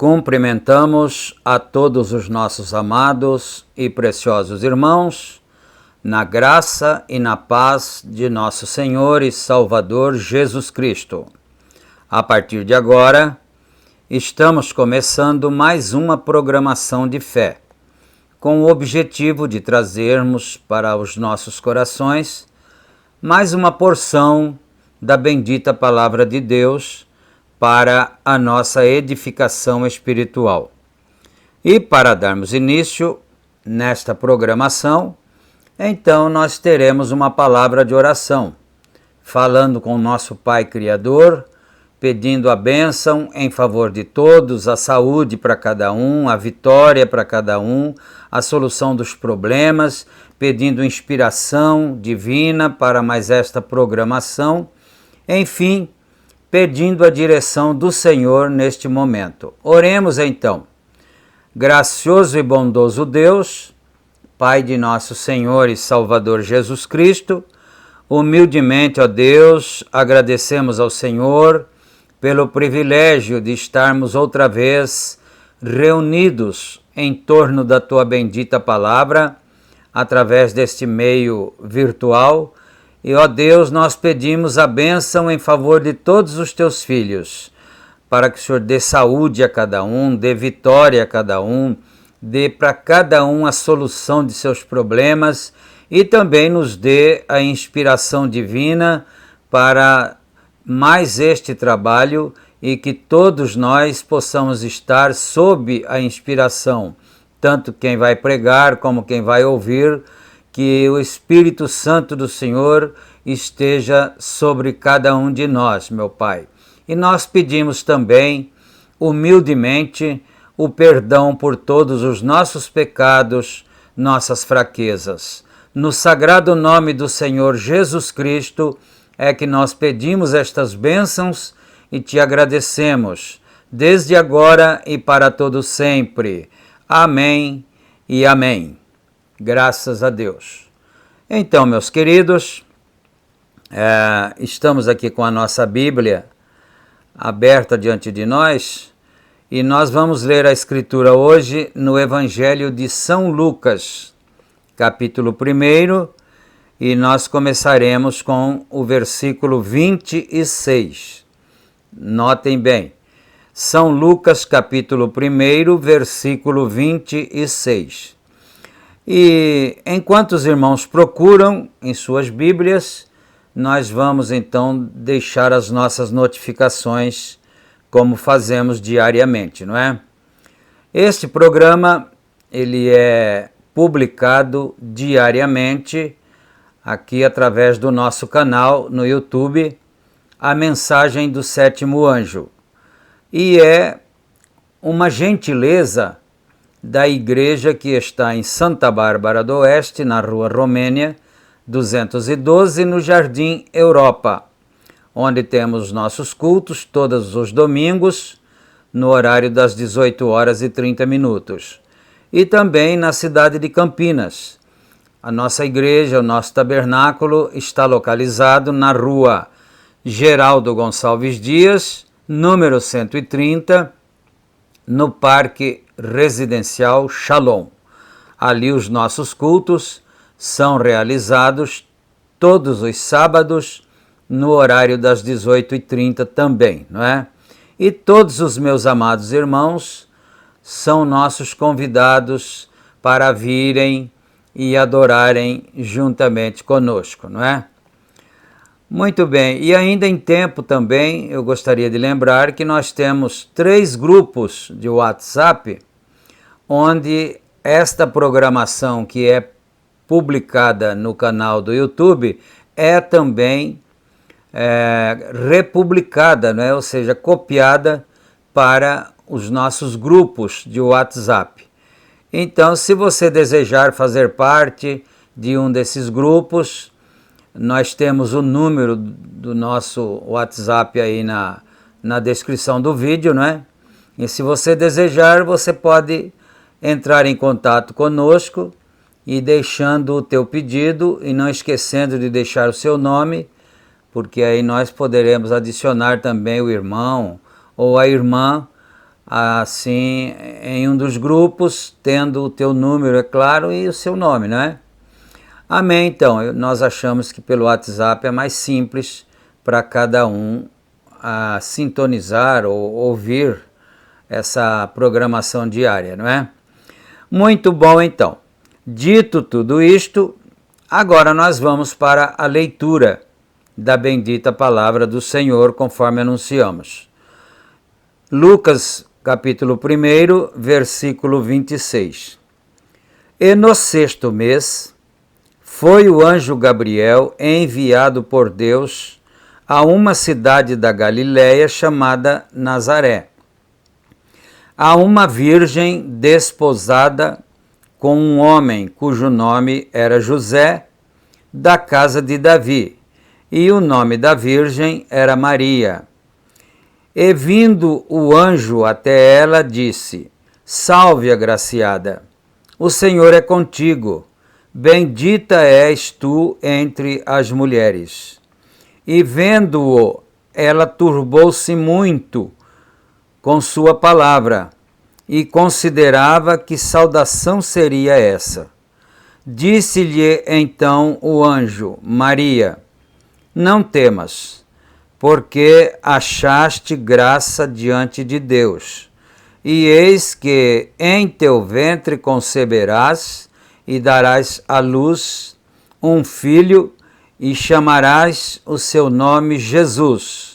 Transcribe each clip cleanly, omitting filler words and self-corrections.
Cumprimentamos a todos os nossos amados e preciosos irmãos, na graça e na paz de nosso Senhor e Salvador Jesus Cristo. A partir de agora, estamos começando mais uma programação de fé, com o objetivo de trazermos para os nossos corações mais uma porção da bendita Palavra de Deus para a nossa edificação espiritual. E para darmos início nesta programação, então nós teremos uma palavra de oração, falando com o nosso Pai Criador, pedindo a bênção em favor de todos, a saúde para cada um, a vitória para cada um, a solução dos problemas, pedindo inspiração divina para mais esta programação, enfim, pedindo a direção do Senhor neste momento. Oremos então. Gracioso e bondoso Deus, Pai de nosso Senhor e Salvador Jesus Cristo, humildemente, ó Deus, agradecemos ao Senhor pelo privilégio de estarmos outra vez reunidos em torno da Tua bendita palavra, através deste meio virtual. E, ó Deus, nós pedimos a bênção em favor de todos os Teus filhos, para que o Senhor dê saúde a cada um, dê vitória a cada um, dê para cada um a solução de seus problemas e também nos dê a inspiração divina para mais este trabalho e que todos nós possamos estar sob a inspiração tanto quem vai pregar como quem vai ouvir, que o Espírito Santo do Senhor esteja sobre cada um de nós, meu Pai. E nós pedimos também, humildemente, o perdão por todos os nossos pecados, nossas fraquezas. No sagrado nome do Senhor Jesus Cristo é que nós pedimos estas bênçãos e te agradecemos, desde agora e para todo sempre. Amém e amém. Graças a Deus. Então, meus queridos, estamos aqui com a nossa Bíblia aberta diante de nós e nós vamos ler a Escritura hoje no Evangelho de São Lucas, capítulo 1, e nós começaremos com o versículo 26. Notem bem, São Lucas, capítulo 1, versículo 26. E enquanto os irmãos procuram em suas Bíblias, nós vamos então deixar as nossas notificações como fazemos diariamente, não é? Este programa, ele é publicado diariamente aqui através do nosso canal no YouTube, A Mensagem do Sétimo Anjo. E é uma gentileza da igreja que está em Santa Bárbara do Oeste, na Rua Romênia, 212, no Jardim Europa, onde temos nossos cultos todos os domingos, no horário das 18h30. E também na cidade de Campinas. A nossa igreja, o nosso tabernáculo, está localizado na Rua Geraldo Gonçalves Dias, número 130, no Parque Residencial Shalom. Ali os nossos cultos são realizados todos os sábados, no horário das 18h30 também, não é? E todos os meus amados irmãos são nossos convidados para virem e adorarem juntamente conosco, não é? Muito bem, e ainda em tempo também, eu gostaria de lembrar que nós temos 3 grupos de WhatsApp, onde esta programação que é publicada no canal do YouTube é também republicada, né? Ou seja, copiada para os nossos grupos de WhatsApp. Então, se você desejar fazer parte de um desses grupos, nós temos o número do nosso WhatsApp aí na descrição do vídeo, né? E se você desejar, você pode entrar em contato conosco e deixando o teu pedido e não esquecendo de deixar o seu nome, porque aí nós poderemos adicionar também o irmão ou a irmã, assim, em um dos grupos, tendo o teu número, é claro, e o seu nome, né? Amém, então, nós achamos que pelo WhatsApp é mais simples para cada um sintonizar ou ouvir essa programação diária, não é? Muito bom, então. Dito tudo isto, agora nós vamos para a leitura da bendita palavra do Senhor, conforme anunciamos. Lucas, capítulo 1, versículo 26. E no 6º mês, foi o anjo Gabriel enviado por Deus a uma cidade da Galiléia chamada Nazaré, a uma virgem desposada com um homem cujo nome era José, da casa de Davi, e o nome da virgem era Maria. E vindo o anjo até ela, disse: Salve, agraciada, o Senhor é contigo, bendita és tu entre as mulheres. E vendo-o, ela turbou-se muito com sua palavra, e considerava que saudação seria essa. Disse-lhe então o anjo: Maria, não temas, porque achaste graça diante de Deus. E eis que em teu ventre conceberás e darás à luz um filho, e chamarás o seu nome Jesus.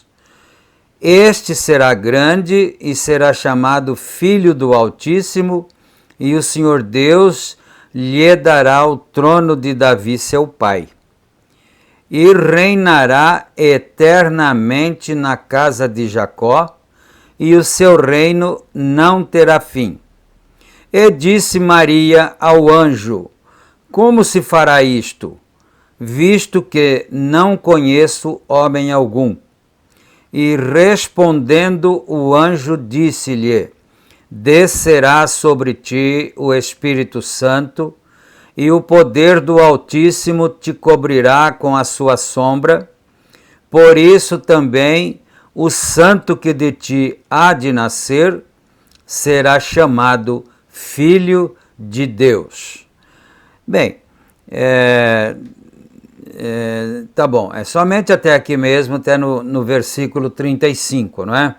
Este será grande e será chamado Filho do Altíssimo, e o Senhor Deus lhe dará o trono de Davi, seu pai, e reinará eternamente na casa de Jacó, e o seu reino não terá fim. E disse Maria ao anjo: Como se fará isto, visto que não conheço homem algum? E respondendo o anjo disse-lhe: Descerá sobre ti o Espírito Santo, e o poder do Altíssimo te cobrirá com a sua sombra. Por isso também o santo que de ti há de nascer será chamado Filho de Deus. Bem, tá bom, é somente até aqui mesmo, até no versículo 35, não é?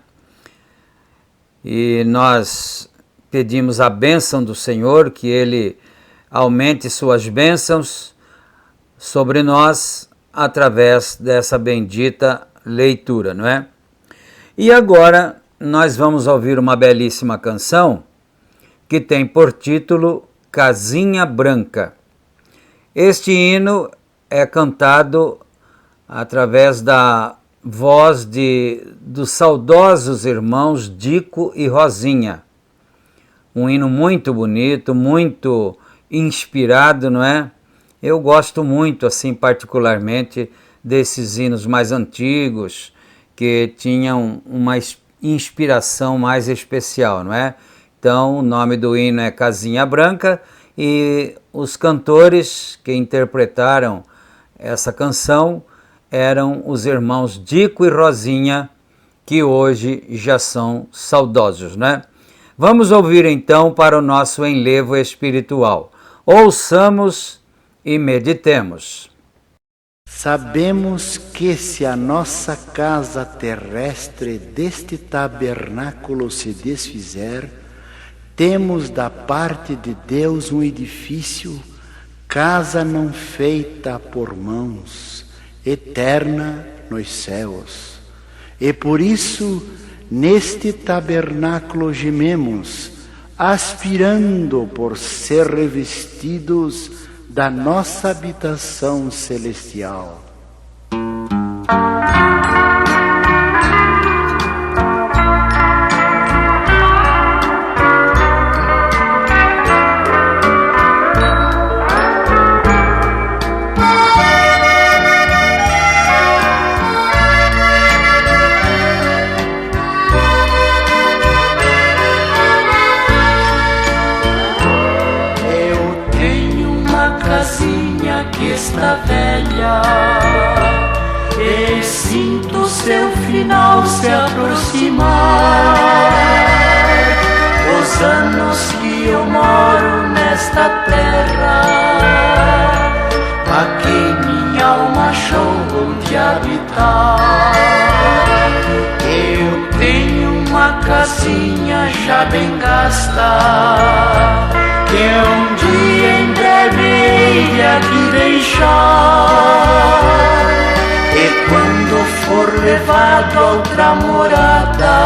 E nós pedimos a bênção do Senhor, que Ele aumente suas bênçãos sobre nós através dessa bendita leitura, não é? E agora nós vamos ouvir uma belíssima canção que tem por título Casinha Branca. Este hino é cantado através da voz dos saudosos irmãos Dico e Rosinha. Um hino muito bonito, muito inspirado, não é? Eu gosto muito, assim, particularmente, desses hinos mais antigos, que tinham uma inspiração mais especial, não é? Então, o nome do hino é Casinha Branca, e os cantores que interpretaram essa canção eram os irmãos Dico e Rosinha, que hoje já são saudosos, né? Vamos ouvir então para o nosso enlevo espiritual. Ouçamos e meditemos. Sabemos que se a nossa casa terrestre deste tabernáculo se desfizer, temos da parte de Deus um edifício, casa não feita por mãos, eterna nos céus. E por isso, neste tabernáculo gememos, aspirando por ser revestidos da nossa habitação celestial. Está velha e sinto seu final se aproximar. Os anos que eu moro nesta terra, aqui minha alma achou onde habitar. Eu tenho uma casinha já bem gasta, que um dia em breve hei de aqui deixar. E quando for levado a outra morada,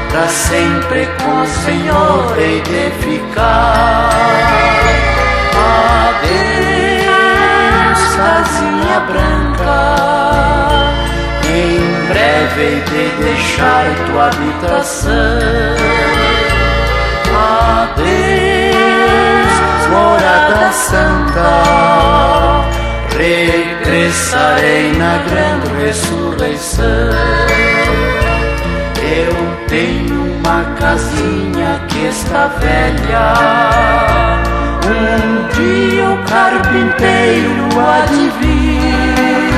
pra sempre com o Senhor hei de ficar. Adeus, casinha branca, em breve hei de deixar tua habitação. Adeus, morada santa, regressarei na grande ressurreição. Eu tenho uma casinha que está velha, um dia o carpinteiro há de vir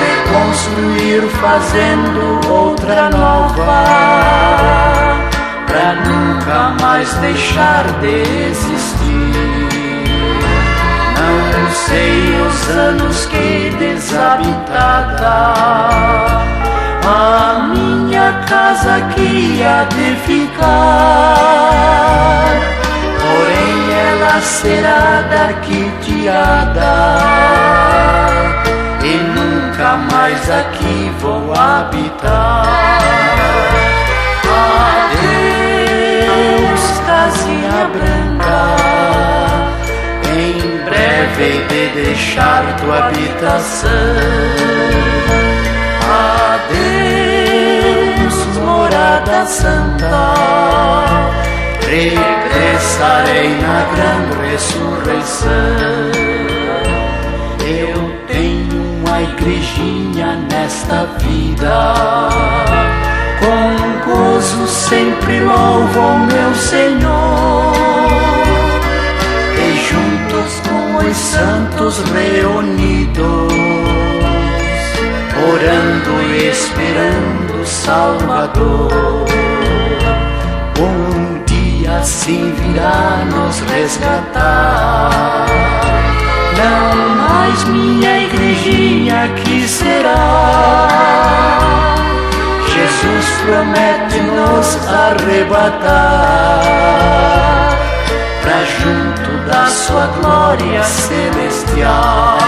reconstruir fazendo outra nova, pra nunca mais deixar de existir. Não sei os anos que desabitada a minha casa aqui há de ficar, porém ela será daqui tirada e nunca mais aqui vou habitar. Adeus, casinha branca, em breve hei de deixar tua habitação. Adeus, morada santa, regressarei na grande ressurreição. Eu tenho uma igrejinha nesta vida, com gozo sempre louvo ao meu Senhor, e juntos com os santos reunidos, orando e esperando o Salvador, um dia assim virá nos resgatar. Não mais minha igrejinha aqui será, Jesus promete nos arrebatar pra junto da sua glória celestial.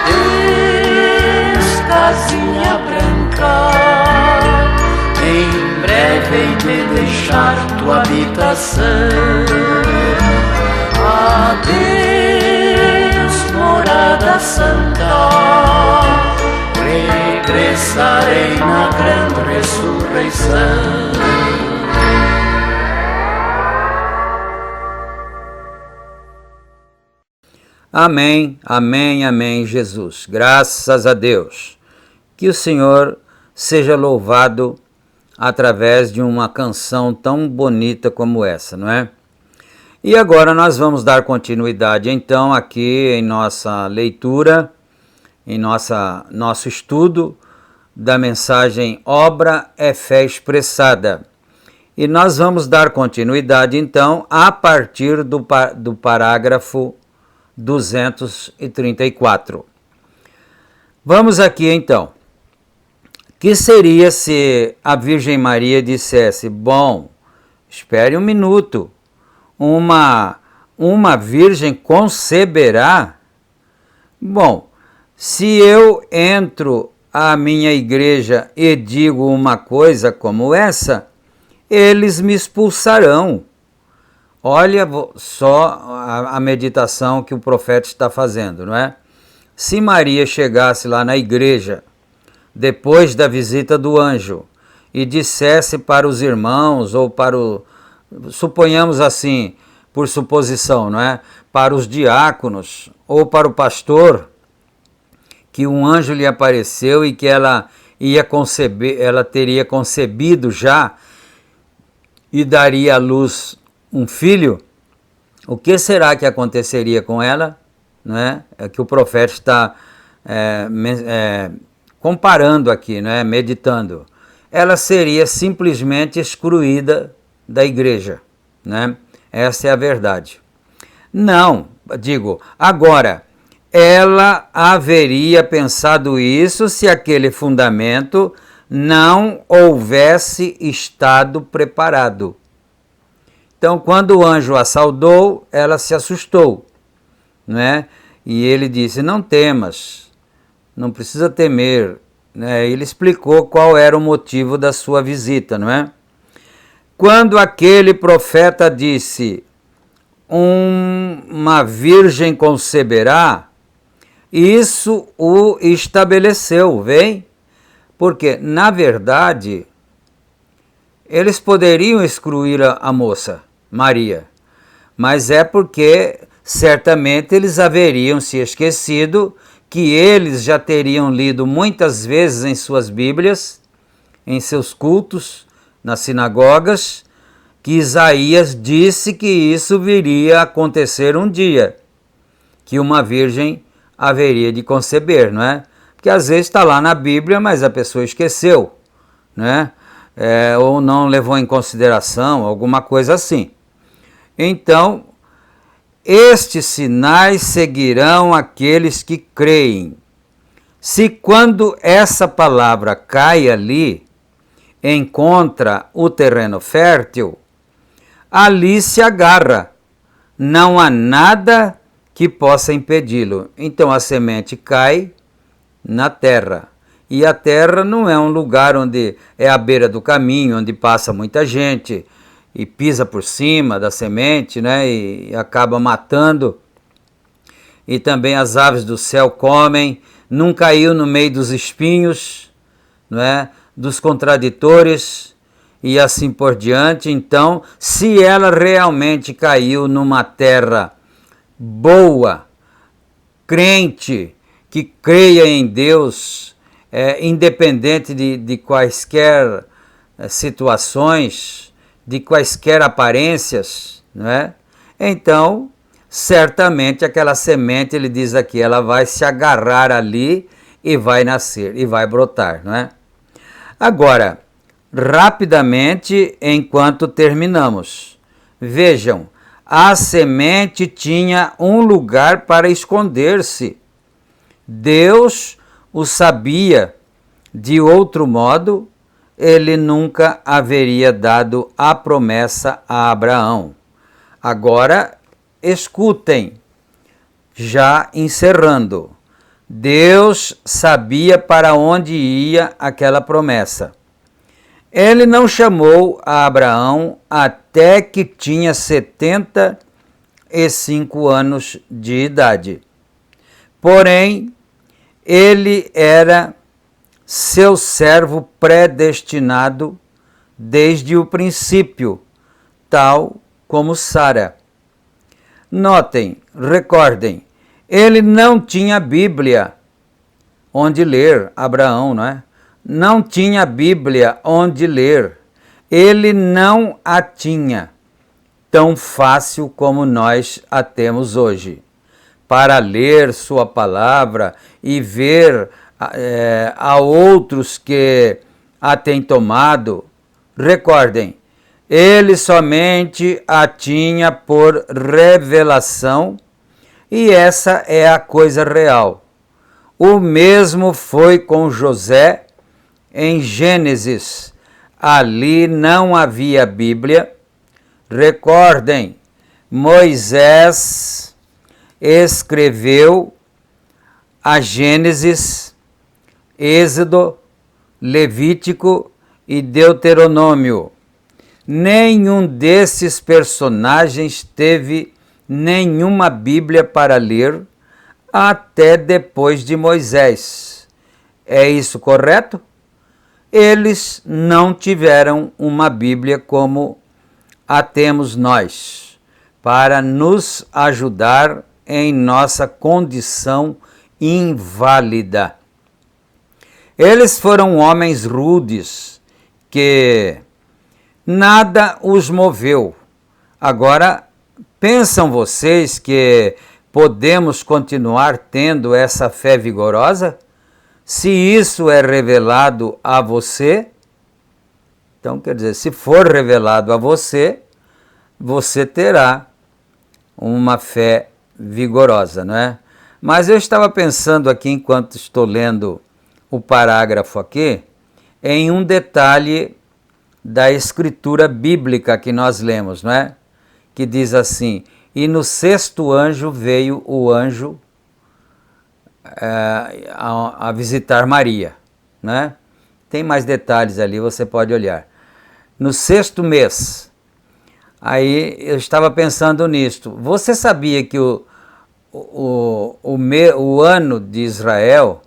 Adeus, casinha branca, em breve hei de deixar tua habitação. Adeus, morada santa, regressarei na grande ressurreição. Amém, amém, amém, Jesus. Graças a Deus. Que o Senhor seja louvado através de uma canção tão bonita como essa, não é? E agora nós vamos dar continuidade então aqui em nossa leitura, em nosso estudo da mensagem Obra é Fé Expressada. E nós vamos dar continuidade então a partir do parágrafo 234. Vamos aqui então. Que seria se a Virgem Maria dissesse: bom, espere um minuto, uma virgem conceberá? Bom, se eu entro à minha igreja e digo uma coisa como essa, eles me expulsarão. Olha só a meditação que o profeta está fazendo, não é? Se Maria chegasse lá na igreja, depois da visita do anjo, e dissesse para os irmãos, ou para o... suponhamos assim, por suposição, não é? Para os diáconos, ou para o pastor, que um anjo lhe apareceu e que ela teria concebido já, e daria à luz um filho, o que será que aconteceria com ela? Não é? É que o profeta está comparando aqui, não é? Meditando. Ela seria simplesmente excluída da igreja, né? Essa é a verdade. Não, digo, agora, ela haveria pensado isso se aquele fundamento não houvesse estado preparado. Então, quando o anjo a saudou, ela se assustou, né? E ele disse: não temas, não precisa temer, né? Ele explicou qual era o motivo da sua visita, não é? Quando aquele profeta disse: uma virgem conceberá, isso o estabeleceu, vem? Porque, na verdade, eles poderiam excluir a moça, Maria, mas é porque certamente eles haveriam se esquecido que eles já teriam lido muitas vezes em suas Bíblias, em seus cultos, nas sinagogas, que Isaías disse que isso viria a acontecer um dia, que uma virgem haveria de conceber, não é? Porque às vezes está lá na Bíblia, mas a pessoa esqueceu, né? Ou não levou em consideração, alguma coisa assim. Então, estes sinais seguirão aqueles que creem. Se quando essa palavra cai ali, encontra o terreno fértil, ali se agarra. Não há nada que possa impedi-lo. Então a semente cai na terra. E a terra não é um lugar onde é à beira do caminho, onde passa muita gente. e pisa por cima da semente, né, e acaba matando. E também as aves do céu comem, não caiu no meio dos espinhos, não é? Dos contraditores e assim por diante. Então, se ela realmente caiu numa terra boa, crente, que creia em Deus, independente de quaisquer situações, de quaisquer aparências, não é? Então, certamente aquela semente, ele diz aqui, ela vai se agarrar ali e vai nascer, e vai brotar, não é? Agora, rapidamente, enquanto terminamos, vejam, a semente tinha um lugar para esconder-se. Deus o sabia, de outro modo, ele nunca haveria dado a promessa a Abraão. Agora, escutem, já encerrando. Deus sabia para onde ia aquela promessa. Ele não chamou a Abraão até que tinha 75 anos de idade. Porém, ele era seu servo predestinado desde o princípio, tal como Sara. Notem, recordem, ele não tinha Bíblia onde ler, Abraão, não é? Não tinha Bíblia onde ler. Ele não a tinha tão fácil como nós a temos hoje. Para ler sua palavra e ver a outros que a têm tomado, recordem, ele somente a tinha por revelação, e essa é a coisa real. O mesmo foi com José em Gênesis. Ali não havia Bíblia. Recordem, Moisés escreveu a Gênesis, Êxodo, Levítico e Deuteronômio. Nenhum desses personagens teve nenhuma Bíblia para ler até depois de Moisés. É isso correto? Eles não tiveram uma Bíblia como a temos nós, para nos ajudar em nossa condição inválida. Eles foram homens rudes, que nada os moveu. Agora, pensam vocês que podemos continuar tendo essa fé vigorosa? Se isso é revelado a você, então quer dizer, se for revelado a você, você terá uma fé vigorosa, não é? Mas eu estava pensando aqui, enquanto estou lendo o parágrafo aqui, em um detalhe da escritura bíblica que nós lemos, não é? Que diz assim, e no sexto anjo veio o anjo a visitar Maria, né? Tem mais detalhes ali, você pode olhar. No sexto mês, aí eu estava pensando nisto. Você sabia que o ano de Israel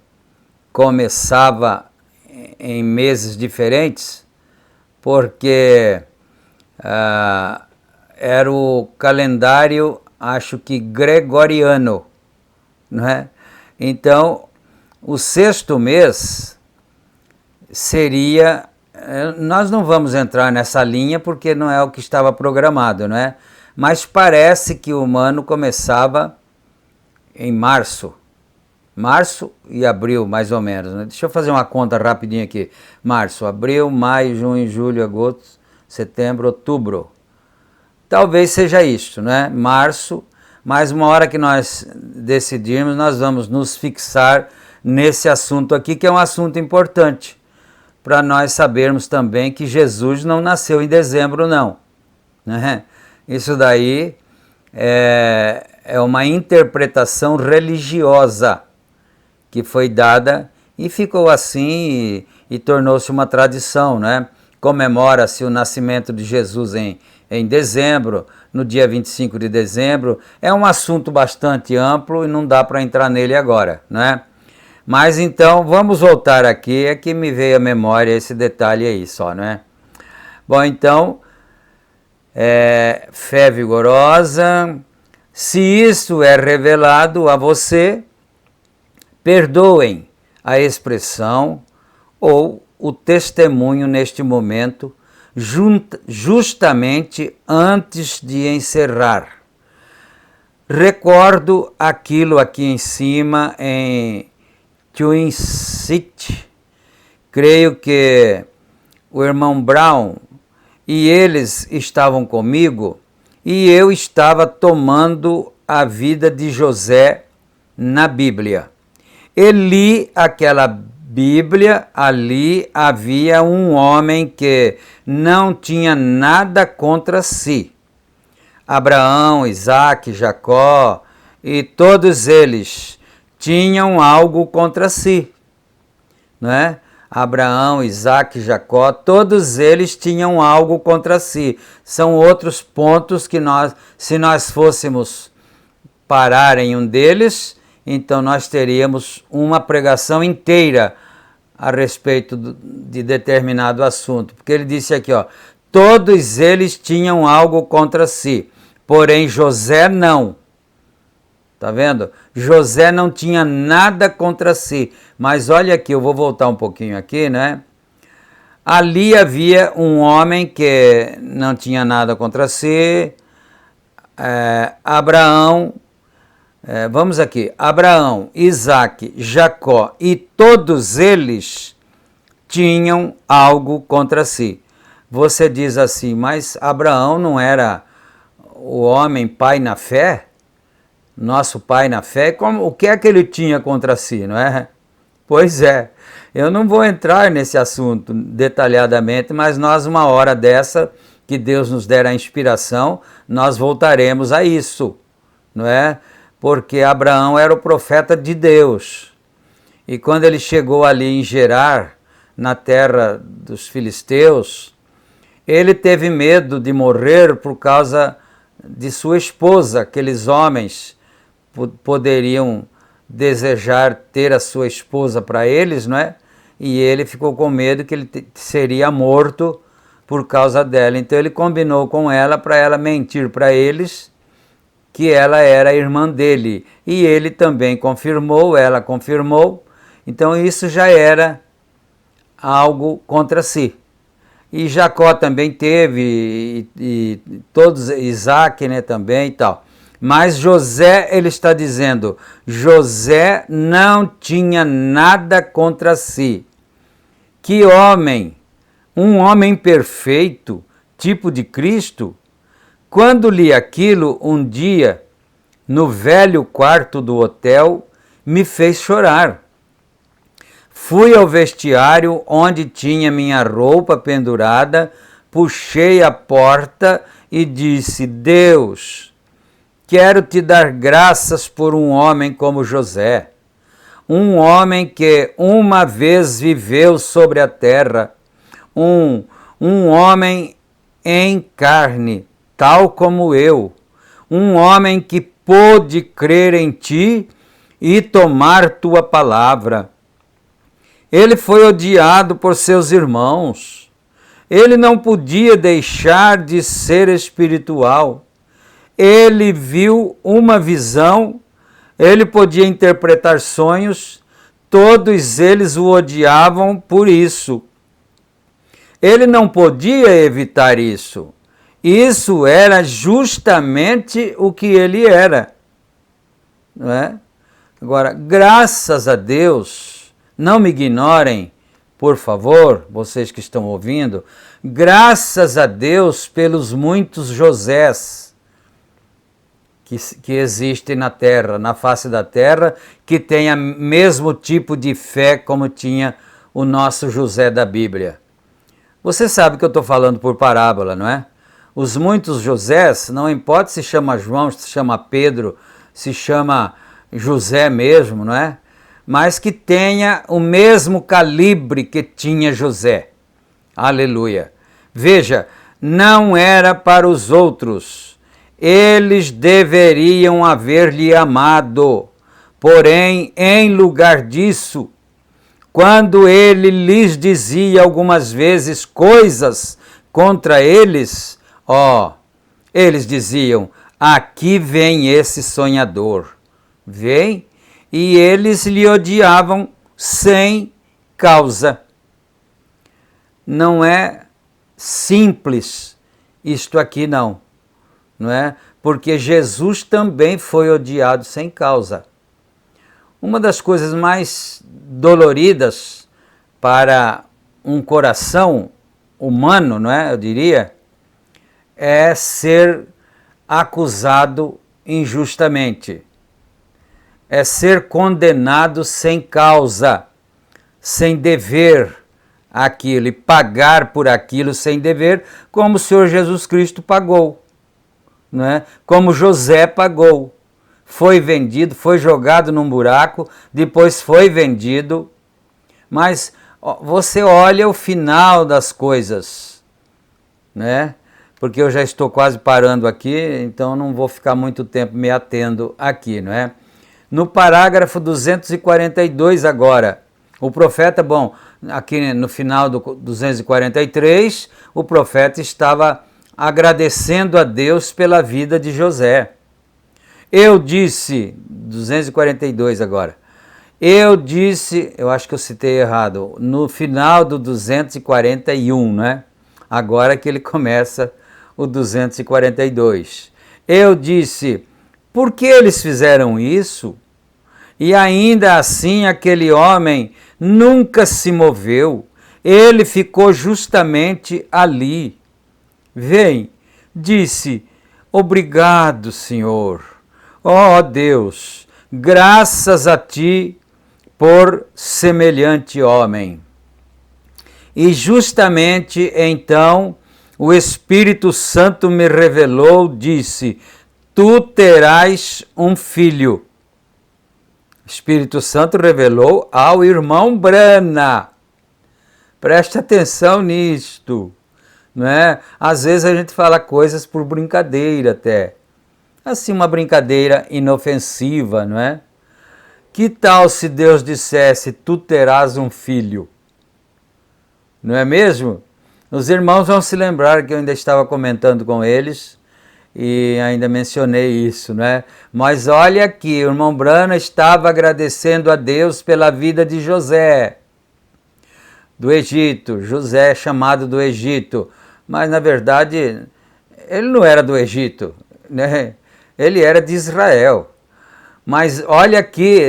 começava em meses diferentes? Porque era o calendário, acho que gregoriano, não é? Então, o sexto mês seria... Nós não vamos entrar nessa linha porque não é o que estava programado, não é? Mas parece que o ano começava em março e abril, mais ou menos, né? Deixa eu fazer uma conta rapidinho aqui. Março, abril, maio, junho, julho, agosto, setembro, outubro. Talvez seja isto, né? Março, mas uma hora que nós decidirmos, nós vamos nos fixar nesse assunto aqui, que é um assunto importante, para nós sabermos também que Jesus não nasceu em dezembro, não, né? Isso daí é uma interpretação religiosa que foi dada e ficou assim e tornou-se uma tradição, né? comemora-se o nascimento de Jesus em dezembro, no dia 25 de dezembro. É um assunto bastante amplo e não dá para entrar nele agora, né? Mas então, vamos voltar aqui, é que me veio à memória esse detalhe aí só, né? Bom, então, fé vigorosa, se isso é revelado a você, perdoem a expressão ou o testemunho neste momento, justamente antes de encerrar. Recordo aquilo aqui em cima em Twin City. Creio que o irmão Brown e eles estavam comigo e eu estava tomando a vida de José na Bíblia. E li aquela Bíblia, ali havia um homem que não tinha nada contra si. Abraão, Isaque, Jacó e todos eles tinham algo contra si, não é? Abraão, Isaque, Jacó, todos eles tinham algo contra si. São outros pontos que se nós fôssemos parar em um deles, então nós teríamos uma pregação inteira a respeito de determinado assunto. Porque ele disse aqui, ó, todos eles tinham algo contra si, porém José não. Tá vendo? José não tinha nada contra si. Mas olha aqui, eu vou voltar um pouquinho aqui, né? Ali havia um homem que não tinha nada contra si. Abraão, vamos aqui. Abraão, Isaque, Jacó e todos eles tinham algo contra si. Você diz assim, mas Abraão não era o homem pai na fé? Nosso pai na fé, o que é que ele tinha contra si, não é? Pois é, eu não vou entrar nesse assunto detalhadamente, mas nós, uma hora dessa, que Deus nos der a inspiração, nós voltaremos a isso, não é? Porque Abraão era o profeta de Deus, e quando ele chegou ali em Gerar, na terra dos filisteus, ele teve medo de morrer por causa de sua esposa. Aqueles homens poderiam desejar ter a sua esposa para eles, não é? E ele ficou com medo que ele seria morto por causa dela. Então ele combinou com ela para ela mentir para eles que ela era a irmã dele. E ele também confirmou, ela confirmou. Então isso já era algo contra si. E Jacó também teve, e todos, Isaque, né, também e tal. Mas José, ele está dizendo, José não tinha nada contra si. Que homem, um homem perfeito, tipo de Cristo. Quando li aquilo um dia, no velho quarto do hotel, me fez chorar. Fui ao vestiário onde tinha minha roupa pendurada, puxei a porta e disse, Deus, quero te dar graças por um homem como José, um homem que uma vez viveu sobre a terra, um homem em carne, tal como eu, um homem que pôde crer em ti e tomar tua palavra. Ele foi odiado por seus irmãos. Ele não podia deixar de ser espiritual. Ele viu uma visão, ele podia interpretar sonhos, todos eles o odiavam por isso. Ele não podia evitar isso. Isso era justamente o que ele era. Não é? Agora, graças a Deus, não me ignorem, por favor, vocês que estão ouvindo, graças a Deus pelos muitos Josés que existem na terra, na face da terra, que têm o mesmo tipo de fé como tinha o nosso José da Bíblia. Você sabe que eu estou falando por parábola, não é? Os muitos Josés, não importa se chama João, se chama Pedro, se chama José mesmo, não é? Mas que tenha o mesmo calibre que tinha José. Aleluia. Veja, não era para os outros. Eles deveriam haver-lhe amado. Porém, em lugar disso, quando ele lhes dizia algumas vezes coisas contra eles, eles diziam: aqui vem esse sonhador. Vem? E eles lhe odiavam sem causa. Não é simples isto aqui não é? Porque Jesus também foi odiado sem causa. Uma das coisas mais doloridas para um coração humano, não é? Eu diria, é ser acusado injustamente. É ser condenado sem causa, sem dever aquilo, e pagar por aquilo sem dever, como o Senhor Jesus Cristo pagou, não é? Como José pagou. Foi vendido, foi jogado num buraco, depois foi vendido. Mas você olha o final das coisas, né? Porque eu já estou quase parando aqui, então não vou ficar muito tempo me atendo aqui, não é? No parágrafo 242 agora, o profeta, aqui no final do 243, o profeta estava agradecendo a Deus pela vida de José. Eu disse, 242 agora, eu acho que eu citei errado, no final do 241, né? Agora que ele começa o 242. Eu disse, por que eles fizeram isso? E ainda assim aquele homem nunca se moveu, ele ficou justamente ali. Vem, disse, obrigado, Senhor. Ó Deus, graças a ti por semelhante homem. E justamente então o Espírito Santo me revelou, disse, tu terás um filho. O Espírito Santo revelou ao irmão Brana. Preste atenção nisto, não é? Às vezes a gente fala coisas por brincadeira até. Assim, uma brincadeira inofensiva, não é? Que tal se Deus dissesse, tu terás um filho? Não é mesmo? Os irmãos vão se lembrar que eu ainda estava comentando com eles e ainda mencionei isso, não é? Mas olha aqui, o irmão Brana estava agradecendo a Deus pela vida de José, do Egito. José chamado do Egito, mas na verdade ele não era do Egito, né? Ele era de Israel. Mas olha aqui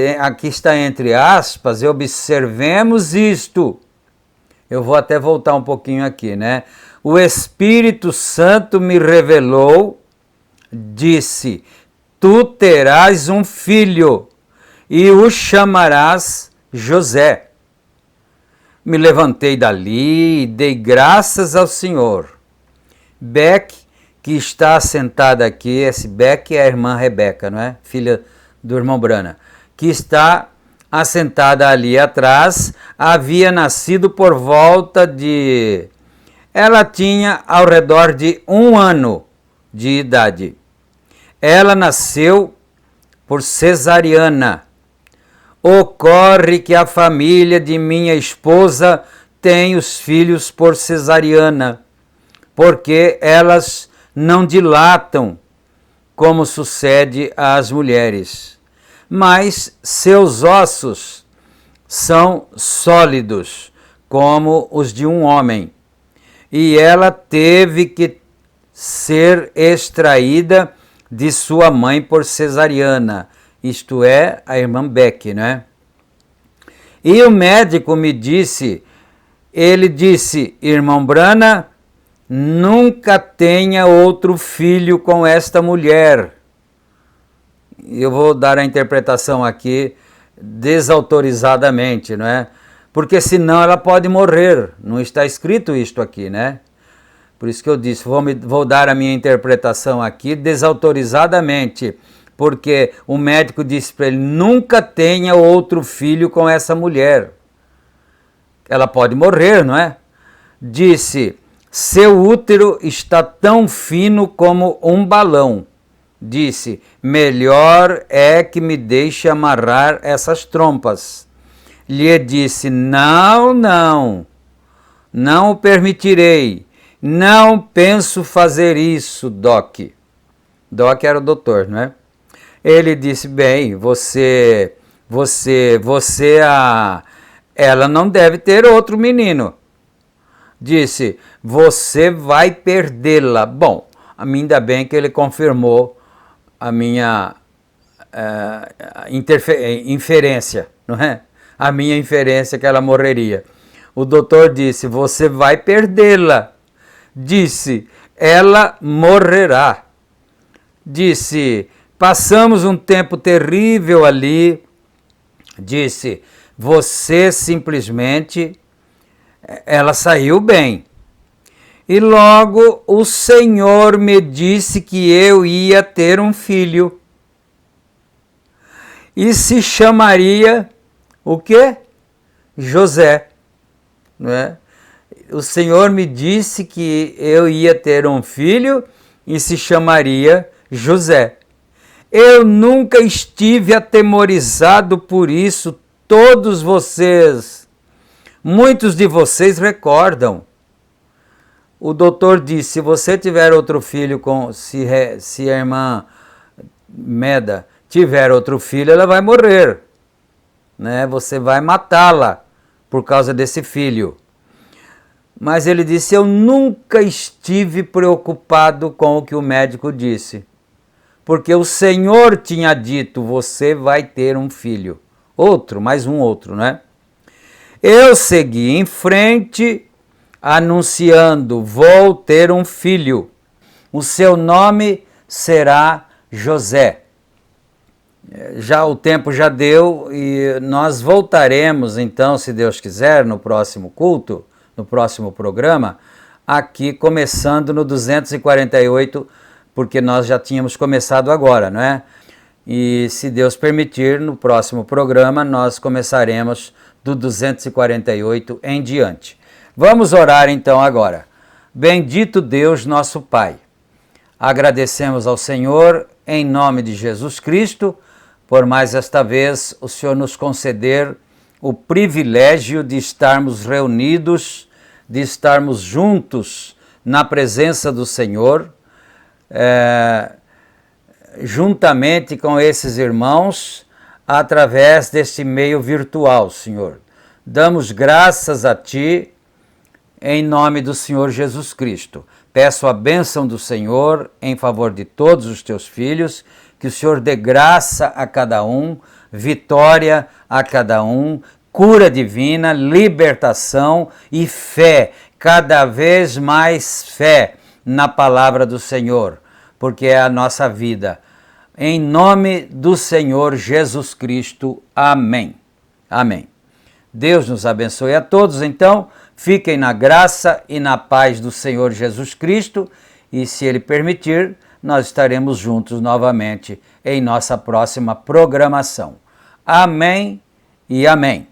está entre aspas, observemos isto. Eu vou até voltar um pouquinho aqui, né? O Espírito Santo me revelou, disse, tu terás um filho e o chamarás José. Me levantei dali e dei graças ao Senhor. Beck, que está sentada aqui, esse Beck é a irmã Rebeca, não é? Filha do irmão Brana, que está assentada ali atrás, havia nascido por volta de... Ela tinha ao redor de 1 ano de idade. Ela nasceu por cesariana. Ocorre que a família de minha esposa tem os filhos por cesariana, porque elas não dilatam, como sucede às mulheres, mas seus ossos são sólidos, como os de um homem, e ela teve que ser extraída de sua mãe por cesariana, isto é, a irmã Beck, né? E o médico me disse, ele disse, irmão Brana, nunca tenha outro filho com esta mulher. Eu vou dar a interpretação aqui desautorizadamente, não é? Porque senão ela pode morrer. Não está escrito isto aqui, né? Por isso que eu disse, vou dar a minha interpretação aqui desautorizadamente. Porque o médico disse para ele, nunca tenha outro filho com essa mulher. Ela pode morrer, não é? Disse: seu útero está tão fino como um balão. Disse: melhor é que me deixe amarrar essas trompas. Lhe disse: não, não, não o permitirei. Não penso fazer isso, Doc. Doc era o doutor, não é? Ele disse: bem, ela não deve ter outro menino. Disse: você vai perdê-la. Bom, ainda bem que ele confirmou a minha inferência, não é? A minha inferência que ela morreria. O doutor disse: você vai perdê-la. Disse: ela morrerá. Disse: passamos um tempo terrível ali. Disse: você simplesmente... ela saiu bem. E logo o Senhor me disse que eu ia ter um filho. E se chamaria o quê? José. Não é? O Senhor me disse que eu ia ter um filho e se chamaria José. Eu nunca estive atemorizado por isso. Todos vocês, muitos de vocês recordam. O doutor disse: se você tiver outro filho, se a irmã Meda tiver outro filho, ela vai morrer, né? Você vai matá-la por causa desse filho. Mas ele disse: eu nunca estive preocupado com o que o médico disse, porque o Senhor tinha dito: você vai ter um filho. Mais um outro, né? Eu segui em frente, anunciando: vou ter um filho. O seu nome será José. Já o tempo já deu e nós voltaremos então, se Deus quiser, no próximo culto, no próximo programa, aqui começando no 248, porque nós já tínhamos começado agora, não é? E se Deus permitir, no próximo programa nós começaremos do 248 em diante. Vamos orar então agora. Bendito Deus, nosso Pai. Agradecemos ao Senhor, em nome de Jesus Cristo, por mais esta vez o Senhor nos conceder o privilégio de estarmos reunidos, de estarmos juntos na presença do Senhor, juntamente com esses irmãos, através deste meio virtual, Senhor. Damos graças a Ti, em nome do Senhor Jesus Cristo. Peço a bênção do Senhor em favor de todos os Teus filhos, que o Senhor dê graça a cada um, vitória a cada um, cura divina, libertação e fé, cada vez mais fé na palavra do Senhor, porque é a nossa vida. Em nome do Senhor Jesus Cristo. Amém. Amém. Deus nos abençoe a todos, então. Fiquem na graça e na paz do Senhor Jesus Cristo e, se Ele permitir, nós estaremos juntos novamente em nossa próxima programação. Amém e amém.